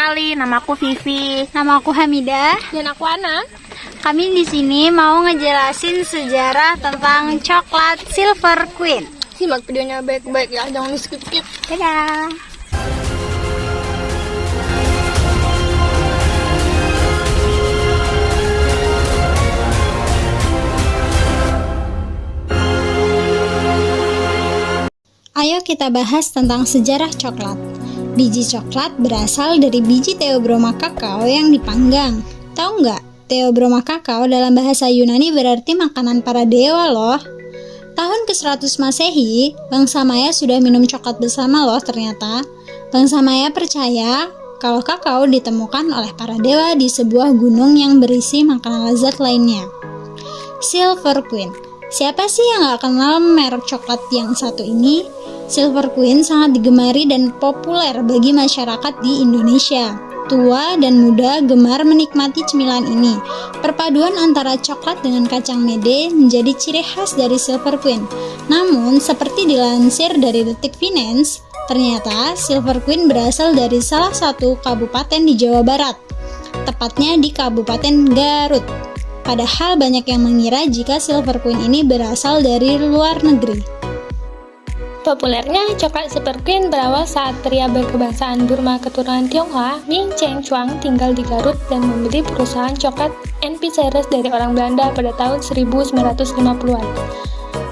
kenalin, nama aku Vivi. Nama aku Hamidah. Dan aku Ana. Kami di sini mau ngejelasin sejarah tentang coklat Silver Queen. Simak videonya baik-baik ya, jangan di skip-skip. Dadah. Ayo kita bahas tentang sejarah coklat. Biji coklat berasal dari biji Theobroma kakao yang dipanggang. Tahu nggak? Theobroma kakao dalam bahasa Yunani berarti makanan para dewa loh. Tahun ke-100 Masehi, bangsa Maya sudah minum coklat bersama loh ternyata. Bangsa Maya percaya kalau kakao ditemukan oleh para dewa di sebuah gunung yang berisi makanan lezat lainnya. Silver Queen. Siapa sih yang nggak kenal merek coklat yang satu ini? Silver Queen sangat digemari dan populer bagi masyarakat di Indonesia. Tua dan muda gemar menikmati cemilan ini. Perpaduan antara coklat dengan kacang mede menjadi ciri khas dari Silver Queen. Namun, seperti dilansir dari Detik Finance, ternyata Silver Queen berasal dari salah satu kabupaten di Jawa Barat, tepatnya di Kabupaten Garut. Padahal banyak yang mengira jika Silver Queen ini berasal dari luar negeri. Populernya coklat Silver Queen berawal saat pria berkebangsaan Burma keturunan Tionghoa, Ming Cheng Chuang, tinggal di Garut dan membeli perusahaan coklat NP Ceres dari orang Belanda pada tahun 1950-an.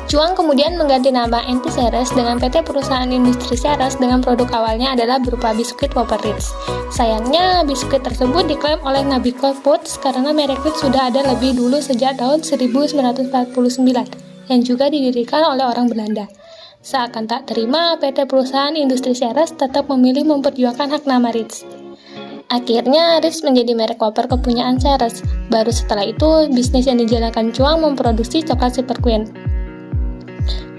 Chuang kemudian mengganti nama NP Ceres dengan PT Perusahaan Industri Ceres dengan produk awalnya adalah berupa biskuit Whopper Ritz. Sayangnya, biskuit tersebut diklaim oleh Nabico Foods karena merek Ritz sudah ada lebih dulu sejak tahun 1949 yang juga didirikan oleh orang Belanda. Seakan tak terima, PT Perusahaan Industri Ceres tetap memilih memperjuangkan hak nama Ritz. Akhirnya, Ritz menjadi merek Whopper kepunyaan Ceres. Baru setelah itu, bisnis yang dijalankan Chuang memproduksi coklat Silver Queen.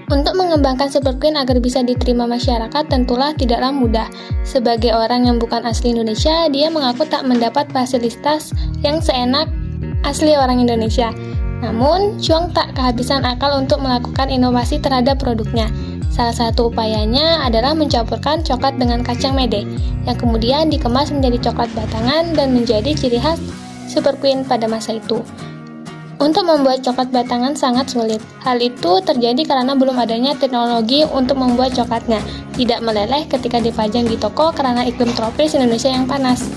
Untuk mengembangkan Silver Queen agar bisa diterima masyarakat tentulah tidaklah mudah. Sebagai orang yang bukan asli Indonesia, dia mengaku tak mendapat fasilitas yang seenak asli orang Indonesia. Namun, Chuang tak kehabisan akal untuk melakukan inovasi terhadap produknya. Salah satu upayanya adalah mencampurkan coklat dengan kacang mede, yang kemudian dikemas menjadi coklat batangan dan menjadi ciri khas Silver Queen pada masa itu. Untuk membuat coklat batangan sangat sulit. Hal itu terjadi karena belum adanya teknologi untuk membuat coklatnya, tidak meleleh ketika dipajang di toko karena iklim tropis Indonesia yang panas.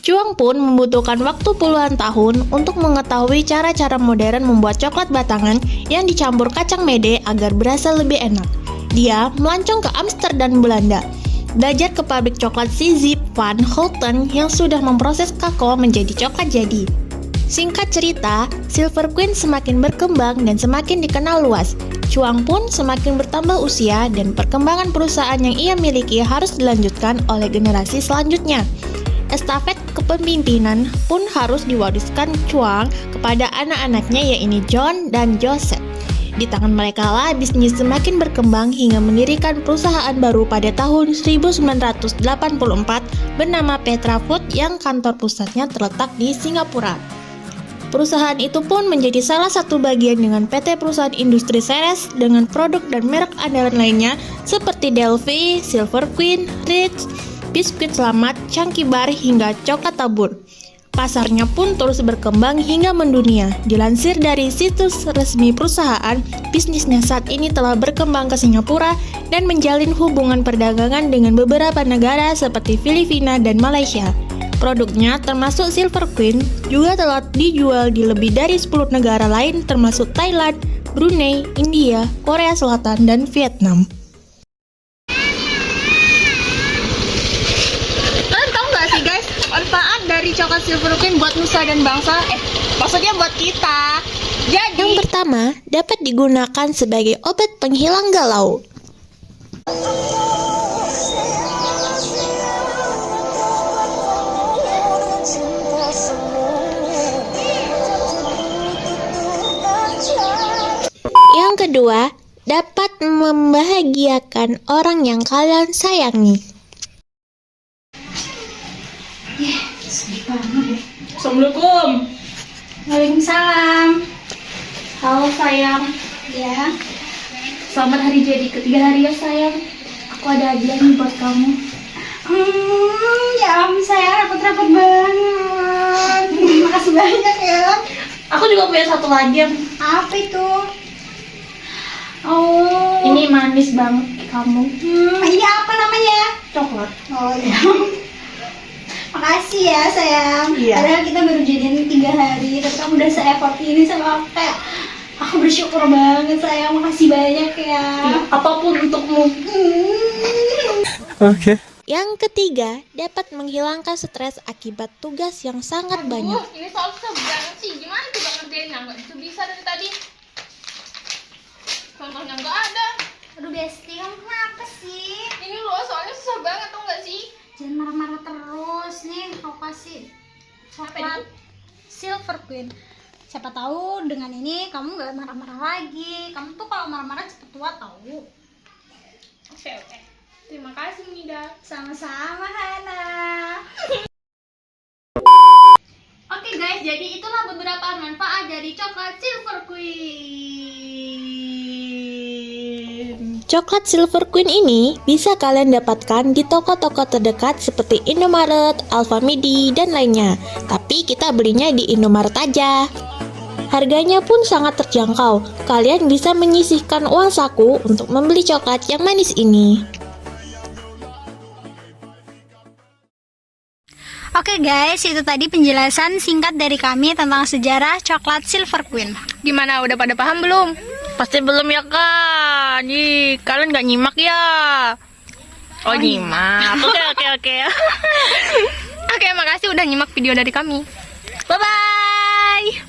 Chuang pun membutuhkan waktu puluhan tahun untuk mengetahui cara-cara modern membuat coklat batangan yang dicampur kacang mede agar berasa lebih enak. Dia melancong ke Amsterdam, Belanda, belajar ke pabrik coklat CZ van Houten yang sudah memproses kakao menjadi coklat jadi. Singkat cerita, Silver Queen semakin berkembang dan semakin dikenal luas. Chuang pun semakin bertambah usia dan perkembangan perusahaan yang ia miliki harus dilanjutkan oleh generasi selanjutnya. Estafet kepemimpinan pun harus diwariskan Chuang kepada anak-anaknya yaitu John dan Joseph. Di tangan mereka lah bisnis semakin berkembang hingga mendirikan perusahaan baru pada tahun 1984 bernama Petra Food yang kantor pusatnya terletak di Singapura. Perusahaan itu pun menjadi salah satu bagian dengan PT Perusahaan Industri Ceres dengan produk dan merek andalan lainnya seperti Delphi, Silver Queen, Ritz, biskuit Selamat, Chunky Bar hingga coklat tabur. Pasarnya pun terus berkembang hingga mendunia. Dilansir dari situs resmi perusahaan, bisnisnya saat ini telah berkembang ke Singapura dan menjalin hubungan perdagangan dengan beberapa negara seperti Filipina dan Malaysia. Produknya termasuk Silver Queen juga telah dijual di lebih dari 10 negara lain termasuk Thailand, Brunei, India, Korea Selatan, dan Vietnam. Kalian tahu nggak sih guys, manfaat dari coklat Silver Queen buat nusa dan bangsa? Maksudnya buat kita. Jadi, Yang pertama, dapat digunakan sebagai obat penghilang galau. Yang kedua, dapat membahagiakan orang yang kalian sayangi. Assalamualaikum. Waalaikumsalam. Halo sayang. Ya, Selamat hari jadi ketiga hari ya sayang. Aku ada hadiah nih buat kamu. Ya ampun saya repot-repot banget. Makasih banyak ya. Aku juga punya satu lagi. Apa itu? Oh, Ini manis banget kamu. ini apa namanya? Coklat. Oh ya. Makasih ya sayang. Iya. Padahal kita baru jadian 3 hari, tapi kamu udah se-effort ini sama aku kayak aku bersyukur banget sayang. Makasih banyak ya. Apapun untukmu. Yang ketiga, dapat menghilangkan stres akibat tugas yang sangat banyak. Ini soal susah banget sih. Gimana coba ngerjainnya? Nggak bisa dari tadi. Contohnya nggak ada. Aduh Besti, kamu kenapa sih? Ini loh soalnya susah banget tau nggak sih? Jangan marah-marah terus nih. Aku kasih coklat Silver Queen. Siapa tahu dengan ini kamu nggak marah-marah lagi. Kamu tuh kalau marah-marah cepet tua tahu. Oke. Terima kasih Mida. Sama-sama Hana. Oke guys, jadi itulah beberapa manfaat dari coklat Silver Queen. Coklat Silver Queen ini bisa kalian dapatkan di toko-toko terdekat seperti Indomaret, Alfamidi, dan lainnya. Tapi kita belinya di Indomaret aja. Harganya pun sangat terjangkau. Kalian bisa menyisihkan uang saku untuk membeli coklat yang manis ini. Oke guys, itu tadi penjelasan singkat dari kami tentang sejarah coklat Silver Queen. Gimana? Udah pada paham belum? Pasti belum ya kak. Nih, kalian gak nyimak ya? Oh nyimak. Oke. Oke, makasih udah nyimak video dari kami. Bye-bye.